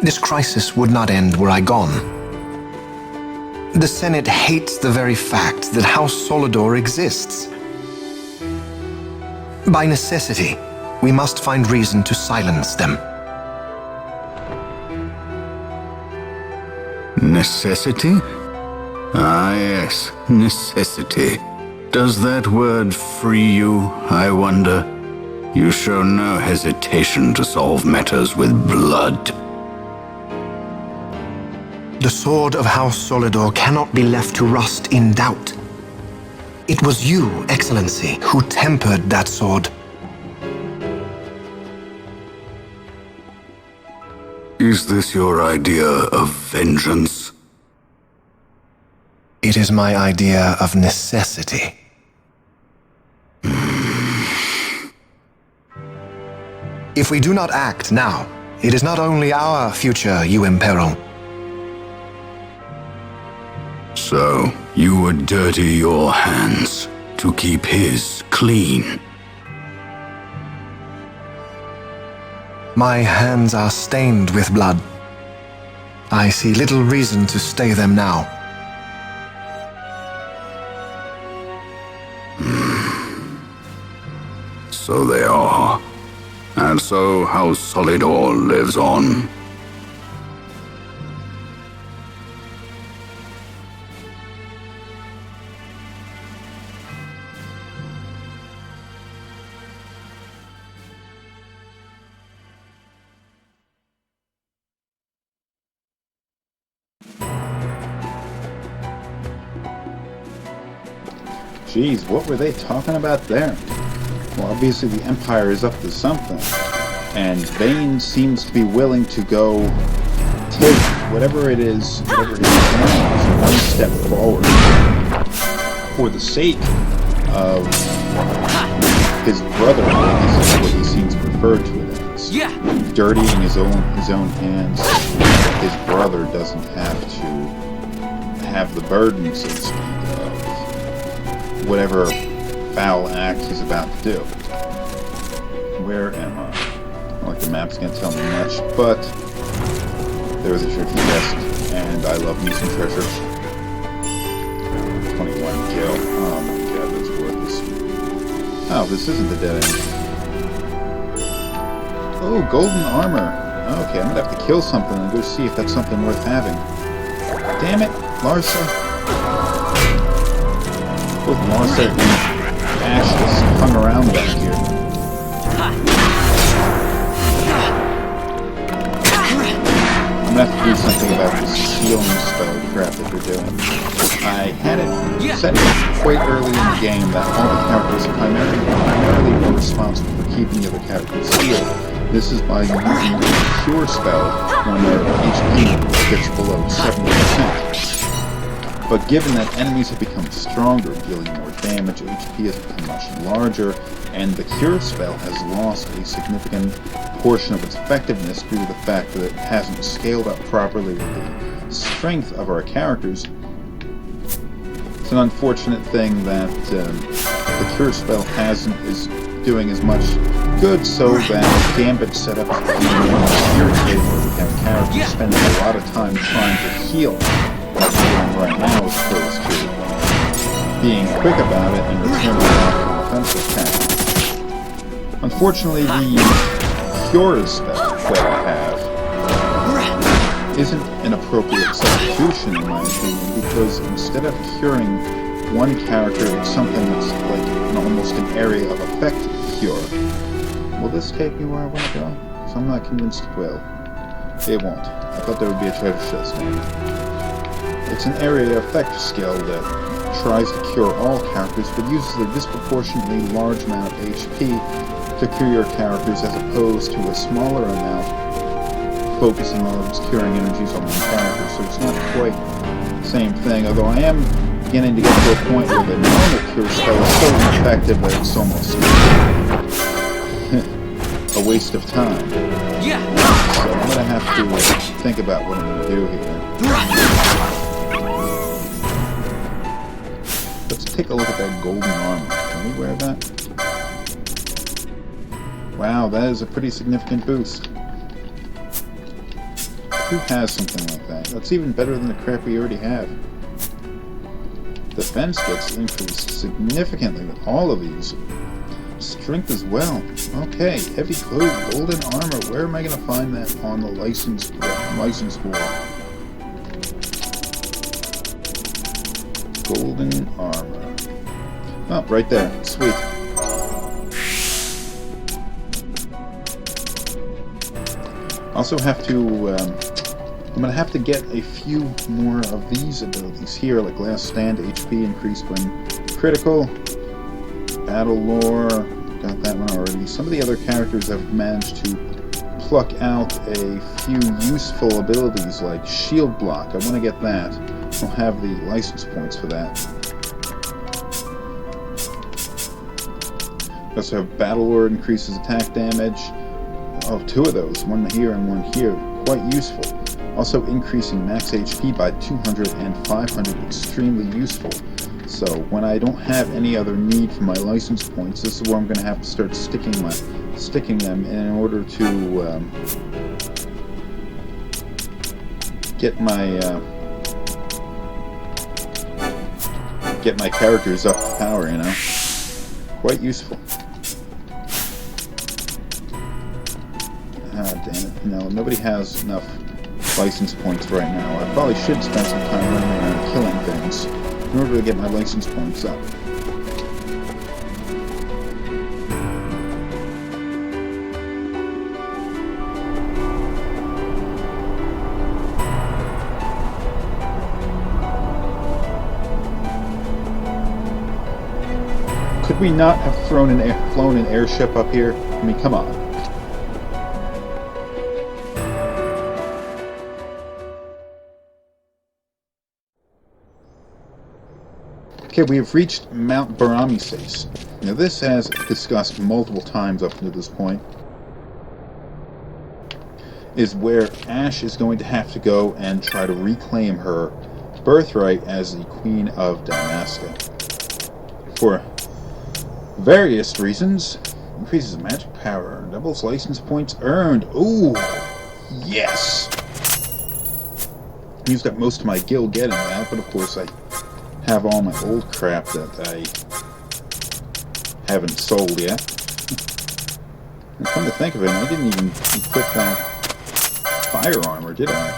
This crisis would not end were I gone. The Senate hates the very fact that House Solidor exists. By necessity, we must find reason to silence them. Necessity? Ah, yes, necessity. Does that word free you, I wonder? You show no hesitation to solve matters with blood. The sword of House Solidor cannot be left to rust in doubt. It was you, Excellency, who tempered that sword. Is this your idea of vengeance? It is my idea of necessity. If we do not act now, it is not only our future you imperil. So, you would dirty your hands to keep his clean? My hands are stained with blood. I see little reason to stay them now. So they are. And so House Solidor lives on. Geez, what were they talking about there? Well, obviously the Empire is up to something, and Vane seems to be willing to go take whatever it is now, one step forward for the sake of his brother. This is what he seems to refer to it as. Yeah. Dirtying his own hands. His brother doesn't have to have the burden, so to speak, of whatever foul act he's about to do. Where am I? Not like the map's gonna tell me much, but there was a tricky chest, and I love me some treasure. 21 kill. Oh my god, that's worthless. Oh, this isn't the dead end. Oh, golden armor. Okay, I'm gonna have to kill something and go see if that's something worth having. Damn it, Larsa. Both Larsa and Ash just hung around back here. I'm gonna have to do something about this healing spell crap that they're doing. I had it set quite early in the game that all the characters primarily were responsible for keeping the other characters healed. This is by using the cure spell when their HP gets below 70%. But given that enemies have become stronger, dealing more damage, HP has become much larger, and the cure spell has lost a significant portion of its effectiveness due to the fact that it hasn't scaled up properly with the strength of our characters. It's an unfortunate thing that the cure spell is doing as much good, so that Gambit set up to be more irritating where we have characters spending a lot of time trying to heal. What we're doing right now as opposed to being quick about it and returning after an offensive attack. Unfortunately, the cure spell that I have isn't an appropriate substitution in my opinion, because instead of curing one character, it's something that's like almost an area of effect cure. Will this take me where I want to go? Because I'm not convinced it will. It won't. I thought there would be a treasure chest maybe. It's an area effect skill that tries to cure all characters, but uses a disproportionately large amount of HP to cure your characters as opposed to a smaller amount focusing on its curing energies on one character, so it's not quite the same thing, although I am beginning to get to a point where the normal cure spell is so effective that it's almost a waste of time. Yeah. So I'm gonna have to think about what I'm gonna do here. Let's take a look at that golden armor. Can we wear that? Wow, that is a pretty significant boost. Who has something like that? That's even better than the crap we already have. Defense gets increased significantly with all of these. Strength as well. Okay, heavy code, golden armor. Where am I going to find that on the license board? Golden armor. Oh, right there. Sweet. Also have to, I'm going to have to get a few more of these abilities here, like Last Stand, HP increased when critical, Battle Lore, got that one already. Some of the other characters have managed to pluck out a few useful abilities like Shield Block. I want to get that. I'll have the license points for that. I also have Battle Lore, increases attack damage. Oh, two of those, one here and one here, quite useful. Also increasing max HP by 200 and 500, extremely useful. So when I don't have any other need for my license points, this is where I'm going to have to start sticking them in order to get my characters up to power, you know. Quite useful. Ah, damn it. No, nobody has enough license points right now. I probably should spend some time running around killing things in order to get my license points up. Could we not have flown an airship up here? I mean, come on. Okay, we have reached Mount Baramises. Now this has discussed multiple times up to this point, is where Ash is going to have to go and try to reclaim her birthright as the Queen of Dalmasca. For various reasons, increases magic power, doubles license points earned. Ooh, yes! Used up most of my gil getting that, but of course I have all my old crap that I haven't sold yet. And come to think of it, I didn't even equip that fire armor, did I?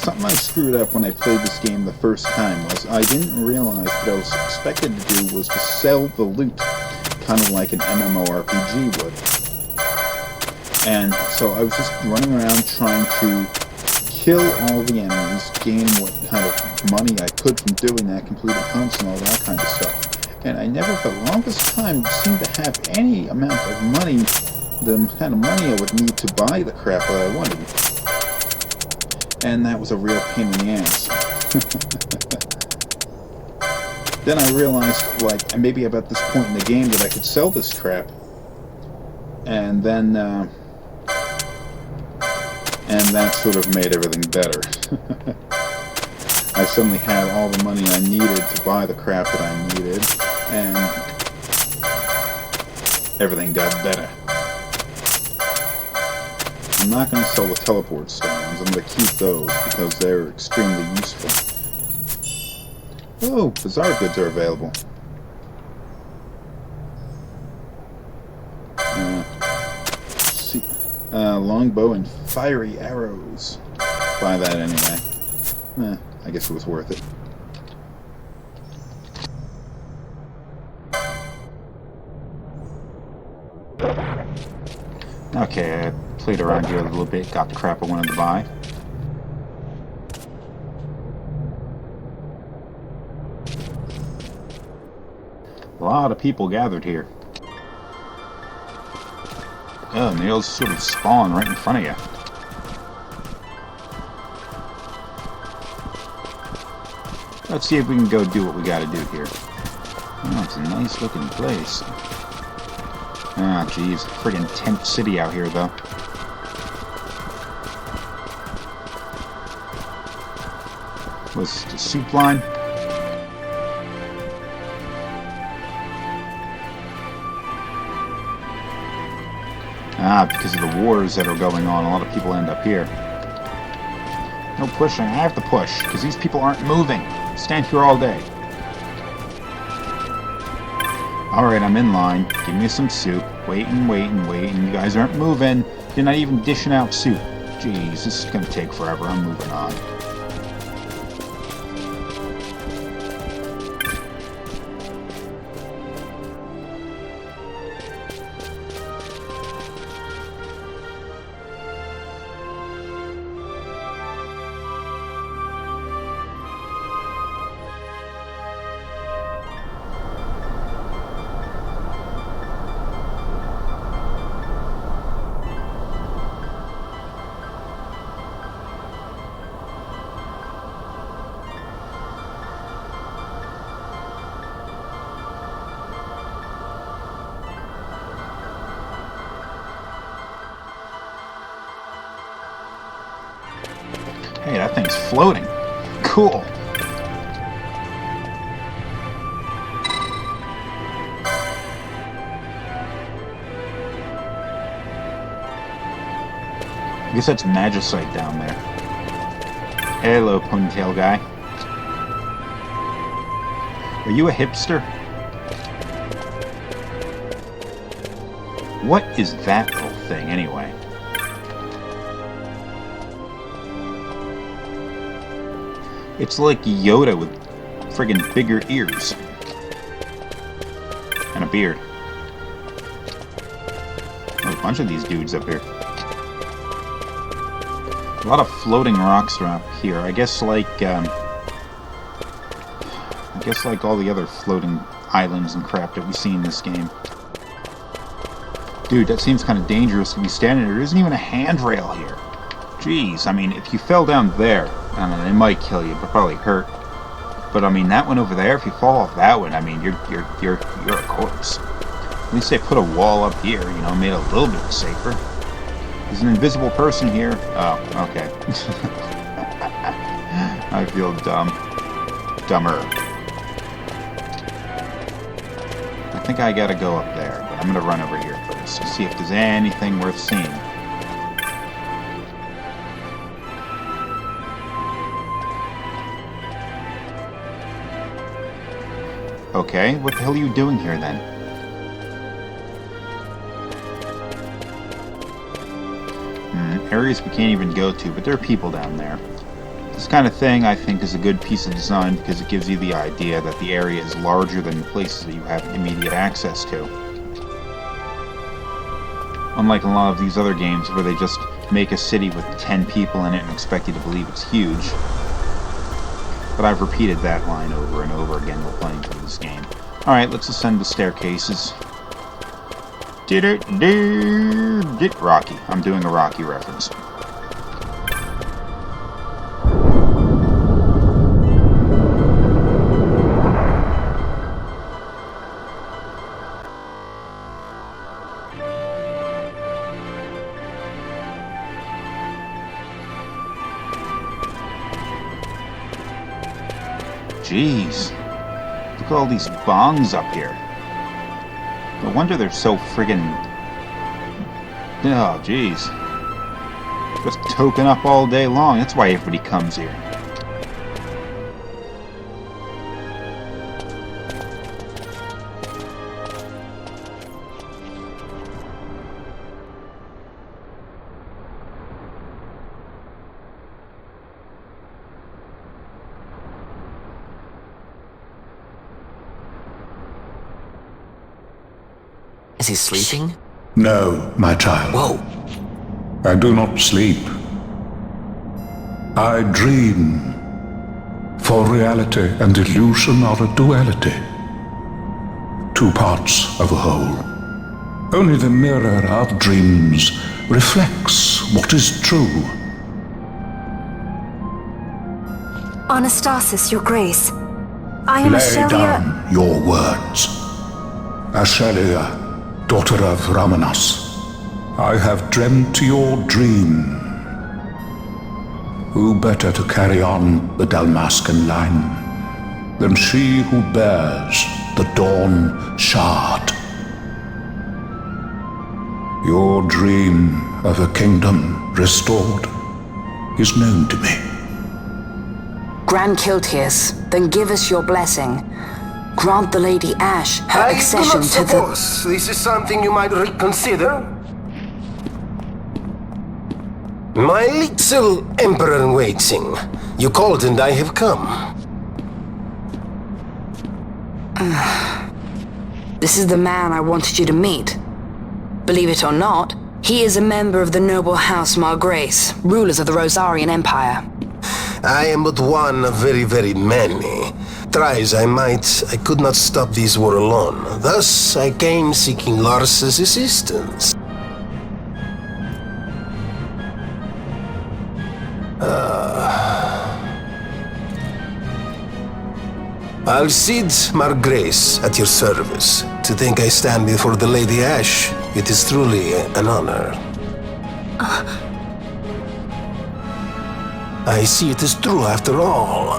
Something I screwed up when I played this game the first time was I didn't realize what I was expected to do was to sell the loot, kind of like an MMORPG would. And so I was just running around trying to kill all the enemies, gain what kind of money I could from doing that, complete hunts and all that kind of stuff. And I never, for the longest time, seemed to have any amount of money, the kind of money I would need to buy the crap that I wanted. And that was a real pain in the ass. Then I realized, like, maybe about this point in the game that I could sell this crap. And then, and that sort of made everything better. I suddenly had all the money I needed to buy the crap that I needed, and everything got better. I'm not going to sell the teleport stones. I'm going to keep those because they're extremely useful. Oh, bizarre goods are available. Longbow and fiery arrows. Buy that anyway. I guess it was worth it. Okay, I played around here a little bit, got the crap I wanted to buy. A lot of people gathered here. Oh, and they all sort of spawn right in front of you. Let's see if we can go do what we gotta do here. Oh, it's a nice looking place. Ah, jeez. Friggin' tent city out here, though. Was the soup line? Ah, because of the wars that are going on, a lot of people end up here. No pushing. I have to push, because these people aren't moving. Stand here all day. Alright, I'm in line. Give me some soup. Waiting. You guys aren't moving. You're not even dishing out soup. Jeez, this is going to take forever. I'm moving on. Hey, that thing's floating. Cool. I guess that's magicite down there. Hello, ponytail guy. Are you a hipster? What is that little thing, anyway? It's like Yoda with friggin' bigger ears. And a beard. There's a bunch of these dudes up here. A lot of floating rocks around here. I guess like all the other floating islands and crap that we see in this game. Dude, that seems kind of dangerous to be standing there. There isn't even a handrail here. Jeez, I mean, if you fell down there, I don't know, it might kill you, but probably hurt. But I mean, that one over there, if you fall off that one, I mean, you're a corpse. At least they put a wall up here, you know, made it a little bit safer. There's an invisible person here. Oh, okay. I feel dumb. Dumber. I think I gotta go up there, but I'm gonna run over here first to see if there's anything worth seeing. Okay, what the hell are you doing here then? Areas we can't even go to, but there are people down there. This kind of thing, I think, is a good piece of design because it gives you the idea that the area is larger than the places that you have immediate access to. Unlike a lot of these other games where they just make a city with 10 people in it and expect you to believe it's huge. But I've repeated that line over and over again while playing through this game. Alright, let's ascend the staircases. Rocky. I'm doing a Rocky reference. Jeez. Look at all these bongs up here. No wonder they're so friggin'... Oh, jeez. Just token up all day long. That's why everybody comes here. Is he sleeping? No, my child. Whoa. I do not sleep. I dream. For reality and illusion are a duality. Two parts of a whole. Only the mirror of dreams reflects what is true. Anastasis, Your Grace. I am Lay Ashelia. down your words. Ashelia, daughter of Ramanas, I have dreamt your dream. Who better to carry on the Dalmascan line than she who bears the Dawn Shard? Your dream of a kingdom restored is known to me. Grand Kiltias, then give us your blessing. Grant the Lady Ash her accession to the... this is something you might reconsider. My little emperor-in-waiting. You called and I have come. This is the man I wanted you to meet. Believe it or not, he is a member of the noble house Margrace, rulers of the Rosarian Empire. I am but one of very, very many. Try as I might, I could not stop this war alone. Thus, I came seeking Larsa's assistance. Al-Cid Margrace, at your service. To think I stand before the Lady Ash, it is truly an honor. I see it is true after all.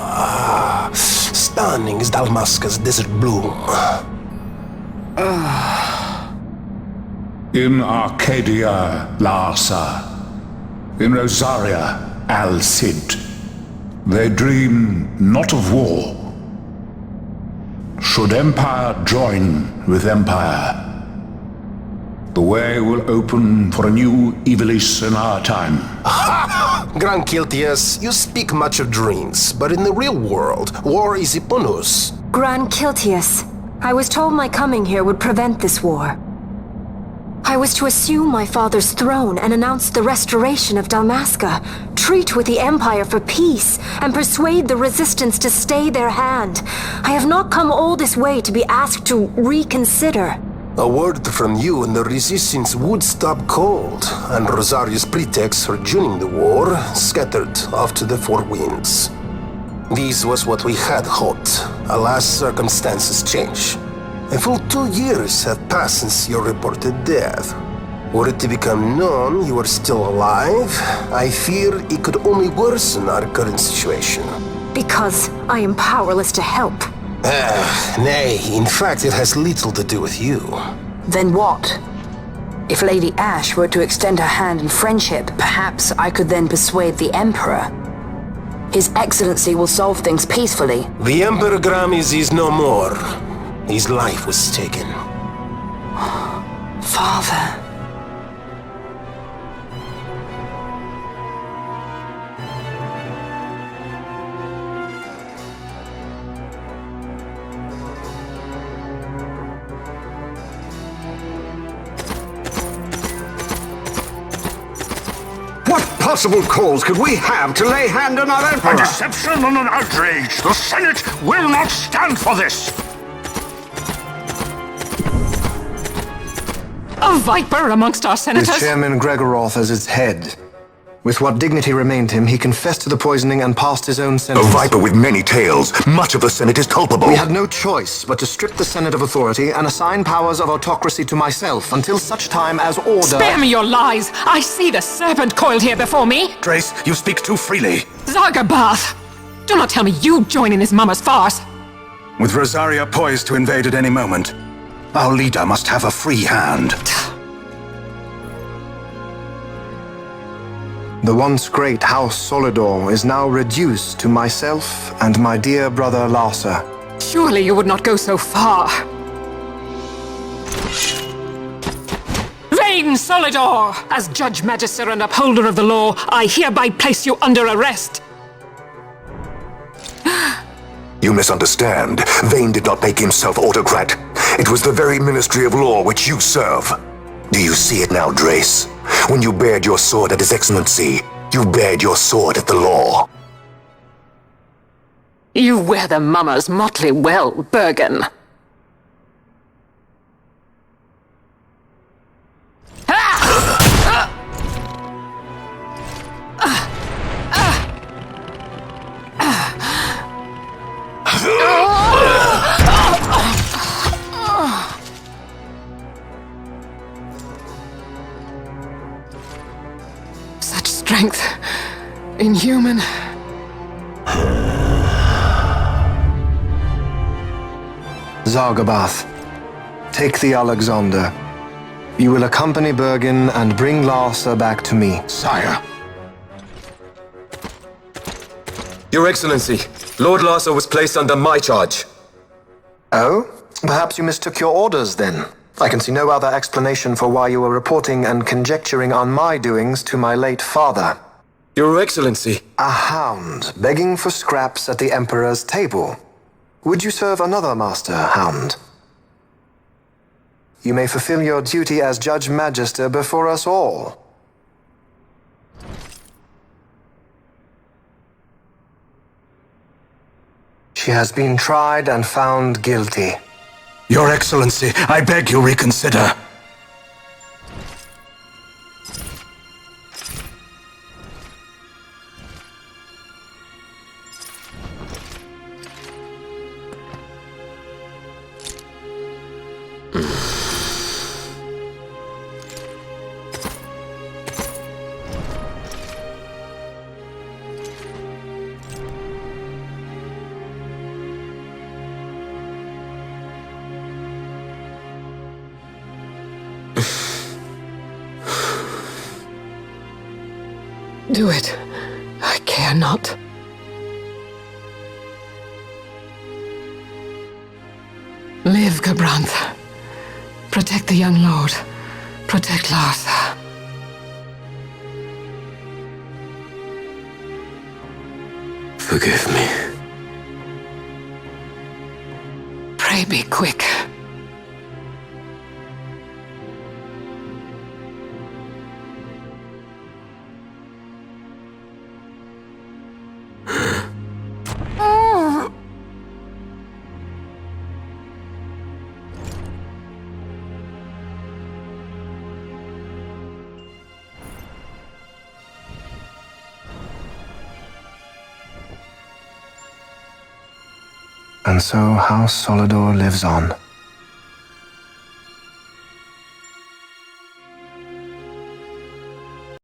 Stunning is Dalmasca's desert bloom. In Arcadia, Larsa. In Rosaria, al-Cid. They dream not of war. Should empire join with empire, the way will open for a new Ivalice in our time. Grand Kiltias, you speak much of dreams, but in the real world, war is upon us. Grand Kiltias, I was told my coming here would prevent this war. I was to assume my father's throne and announce the restoration of Dalmasca, treat with the Empire for peace, and persuade the Resistance to stay their hand. I have not come all this way to be asked to reconsider. A word from you and the Resistance would stop cold, and Rosaria's pretext for joining the war scattered off to the four winds. This was what we had hoped. Alas, circumstances change. A full 2 years have passed since your reported death. Were it to become known you are still alive, I fear it could only worsen our current situation. Because I am powerless to help. Nay, in fact it has little to do with you. Then what? If Lady Ash were to extend her hand in friendship, perhaps I could then persuade the Emperor. His Excellency will solve things peacefully. The Emperor Gramis is no more. His life was taken. Father... What possible cause could we have to lay hand on our Emperor? A deception and an outrage! The Senate will not stand for this! A viper amongst our senators? With Chairman Gregoroth as its head. With what dignity remained him, he confessed to the poisoning and passed his own A sentence. viper with many tails. Much of the Senate is culpable. We had no choice but to strip the Senate of authority and assign powers of autocracy to myself until such time as order... Spare me your lies! I see the serpent coiled here before me! Trace, you speak too freely. Zargabath! Do not tell me you join in this mama's farce! With Rosaria poised to invade at any moment, our leader must have a free hand. The once great House Solidor is now reduced to myself and my dear brother Larsa. Surely you would not go so far. Vain Solidor! As Judge Magister and upholder of the law, I hereby place you under arrest. You misunderstand. Vane did not make himself autocrat. It was the very Ministry of Law which you serve. Do you see it now, Drace? When you bared your sword at His Excellency, you bared your sword at the law. You wear the mama's motley well, Bergen. Such strength. Inhuman. Zargabath, take the Alexander. You will accompany Bergen and bring Larsa back to me. Sire. Your Excellency, Lord Larsa was placed under my charge. Oh? Perhaps you mistook your orders then. I can see no other explanation for why you were reporting and conjecturing on my doings to my late father. Your Excellency. A hound begging for scraps at the Emperor's table. Would you serve another master, hound? You may fulfill your duty as Judge Magister before us all. She has been tried and found guilty. Your Excellency, I beg you reconsider. Do it. I care not. Live, Gabrantha. Protect the young lord. Protect Larsa. Forgive me. Pray be quick. And so House Solidor lives on.